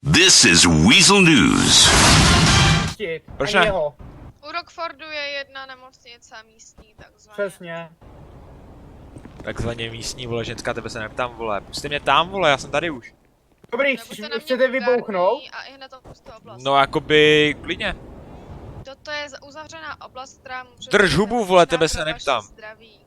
This is Weasel News. Proč ne? U Rockfordu je jedna nemocnice místní, takzvaně. Přesně. Takzvaně místní, vole, ženská, tebe se neptám, vole. Pusťte mě tam, vole, já jsem tady už. Dobrý, Nebuďte na mě chcete vulgární vybouchnout? A i hned to pustou oblast. No, jakoby, klidně. Toto je uzavřená oblast, která může... Drž hubu, vole, tebe se pro vaše neptám. zdraví.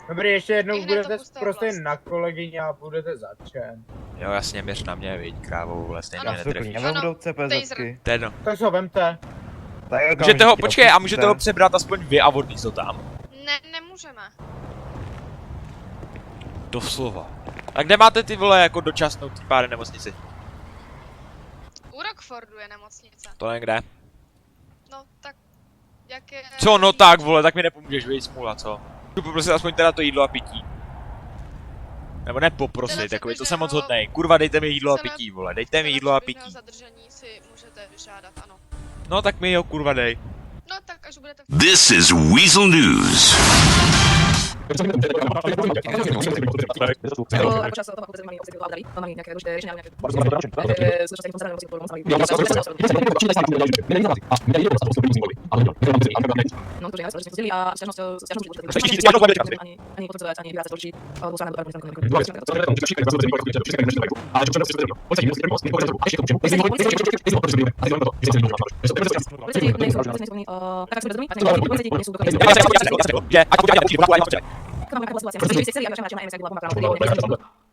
Dobrý, ještě jednou I hned to budete pustou prostě oblast. na kolegyně a budete začen. Jo, jasně, měř na mě, viď, krávou, vole, stejně Ano. mě netrefíš. Ano, Budou CPZky. To je jedno. Tak ho vemte. Můžete ho, počkej, a můžete ho přebrat aspoň vy a odníst to tam. Ne, nemůžeme. Doslova. A kde máte ty, vole, jako dočasnou ty pár nemocnici? U Rockfordu je nemocnice. To někde. No, tak... Jak je... Co, no tak, vole, tak mi nepomůžeš, viď, smůla, co? Chci poprosit aspoň teda to jídlo a pití. Nebo nepoprosit, takový, to jsem moc hodnej. Kurva, dejte mi jídlo a pití, vole, dejte mi jídlo a pití. Zadržení si můžete vyžádat, ano. No tak mi ho, kurva, dej. No tak až budete... This is Weasel News.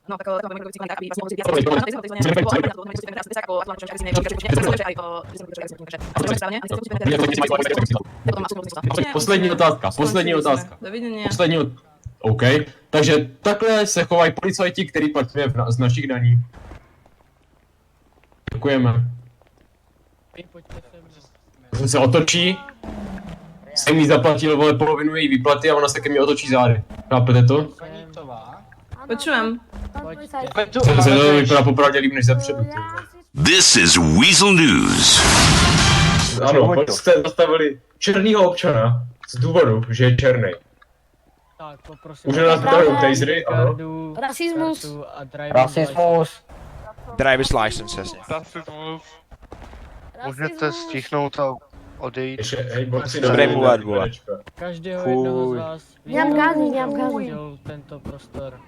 No, tak Poslední otázka. OK. Takže takhle se chovají policajti, který platíme z našich daní. Děkujeme. On se otočí, jsem jí zaplatil, vole, polovinu její výplaty a ona se ke mně otočí zády. Chápete to? Počujem. Se to vypadá popravdě líp než zepředu. This is Weasel News. Ano, jste zastavili černýho občana z důvodu, že je černý. Tak, poprosím. Už nás vytahují tasery, ano. Rasismus. Rasismus. Driver's license, jasně. Můžete stihnout a odejít. Ještě, hej, borci, Dobrý mluvat, vole. Každého jednoho z vás Nemám gází. využil tento prostor.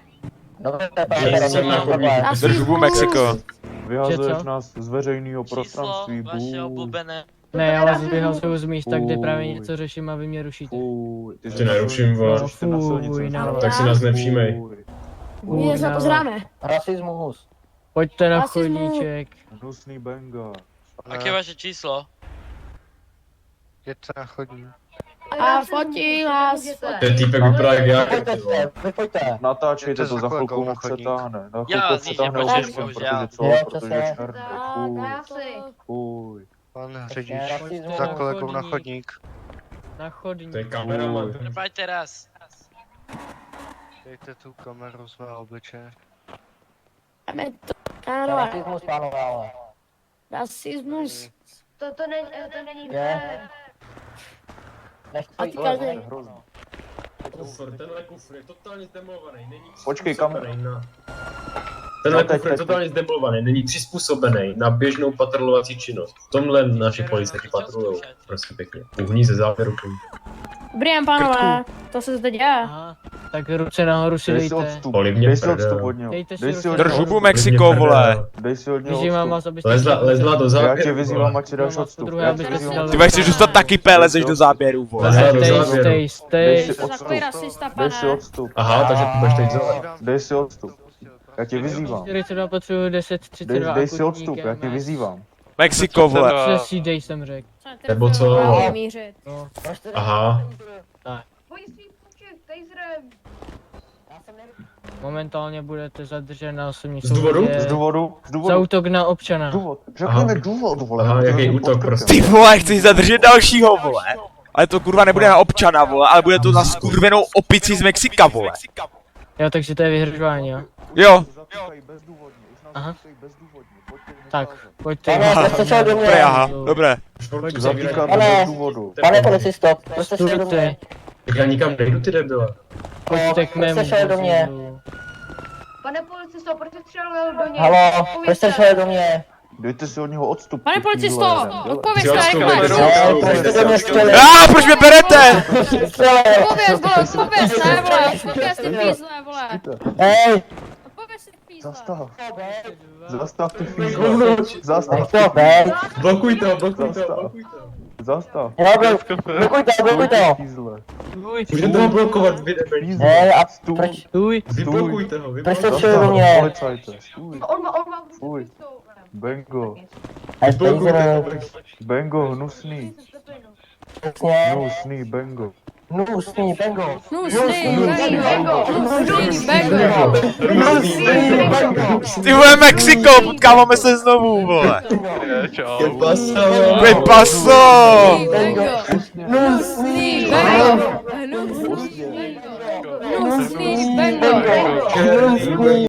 Jsem na chodníku. Drž hubu, Mexiko. Vyhazuješ co? nás z veřejného prostranství, Ne, já vás vyhazuju z místa, kde právě něco řeším a vy mě rušíte. Ty Tě neruším, vole. No, fuj, no. Tak si nás nevšímej. My se pozráme. Rasismus. Pojďte na Rasismus. chodníček. Hnusný benga. Jaké vaše číslo? Jděte na chodník. A fotí nás. Ten týpek vypadá jak já. Vypojďte. Natáčejte Jdete to, za za chvilku chvilkou mu na chodník. přetáhne. Za Já chvilku zjistím, přetáhne protože účtem, bohužel. protože co? Jo, Protože je černý. Fuj. Pan řidič, Pojďte za kolegou na chodník. Na chodník. To je kameraman. Pojďte raz. Dejte tu kameru z mého obličeje. Máme to. Pánové. Rasismus, pánové. Rasismus. To není A ty každý. Tenhle kufr je totálně zdemolovaný, není Počkej, přizpůsobený na... Tenhle kufr je totálně zdemolovaný, není přizpůsobený na běžnou patrolovací činnost. V tomhle naši policajti patrolujou, prosím pěkně. Uhní ze závěru. Dobrý den, pánové. To se zde děje. Aha, tak ruce nahoru si Dej si dejte. odstup. Polivně Dej si prdel. odstup od něho. Dejte si Dej si ruce. Drž odstup. hubu, Mexiko, vole. Dej si od něho Vyzývám vás, odstup. abyste... Lezla do Já závěru. tě vyzývám, ať si dáš No, odstup. druhé, Já abyste tě vyzývám. si Ty budeš si dostat taky lezeš do záběru, vole. Lezla do Stej, závěru. Dej stej. si Jsi takový odstup. rasista, Dej si pane. odstup. Aha, takže ty budeš teď zelený. Dej si odstup. Já tě vyzývám. 42 potřebuji 10, 32 Dej si odstup, já tě vyzývám. Mexiko, vole. Přesí, dej jsem řekl. Nebo co? Máme mířit. No. Aha. Pojď si počít, taserem. Momentálně budete zadržen na osobní Z důvodu? svobodě Z důvodu? Z za důvodu? útok na občana. Důvod. Řekněme důvod, vole. Aha, jaký To je útok, pod prostě? Ty vole, chci zadržet dalšího, vole. Ale to kurva nebude na občana, vole, ale bude to na skurvenou opici z Mexika, vole. Jo, takže to je vyhrožování, jo. Jo. Zatýkají bezdůvodně. Už nás Aha. zatýkají bezdůvodně. Tak, pojďte. Dobré, aha, dobré. Zatýkáme bez důvodu. Pane policisto, Vstupte, Tak já nikam nejdu, ty debile. pojďte k mému Pane policisto, proč jsi střelil do něj? Halo, proč jste šel do mě? Dejte si od něho odstup. Pane ty policisto, pízle. odpovězte rychle. Berete! Odpověz, vole, odpověz, ne, vole, odpověz ty pízle, vole. Hej, Odpověz ty pízle. zastav. Zastav ty fízle. Zastav. Blokujte ho. Zastav. Blokuj to. Fízle. Můžete ho blokovat, vy debili. Fízle. Stůj. Stůj. Vyblokujte ho, Zastav, policajte. Stůj. On má Fuj. Bengo. Vyblokujte ho. Bengo, hnusný. Hnusný, Bengo. Nusný, bango. Ty vole Mexiko, potkáváme se znovu, vole. Qué pasó? Nusný, bango. Nusný, bango.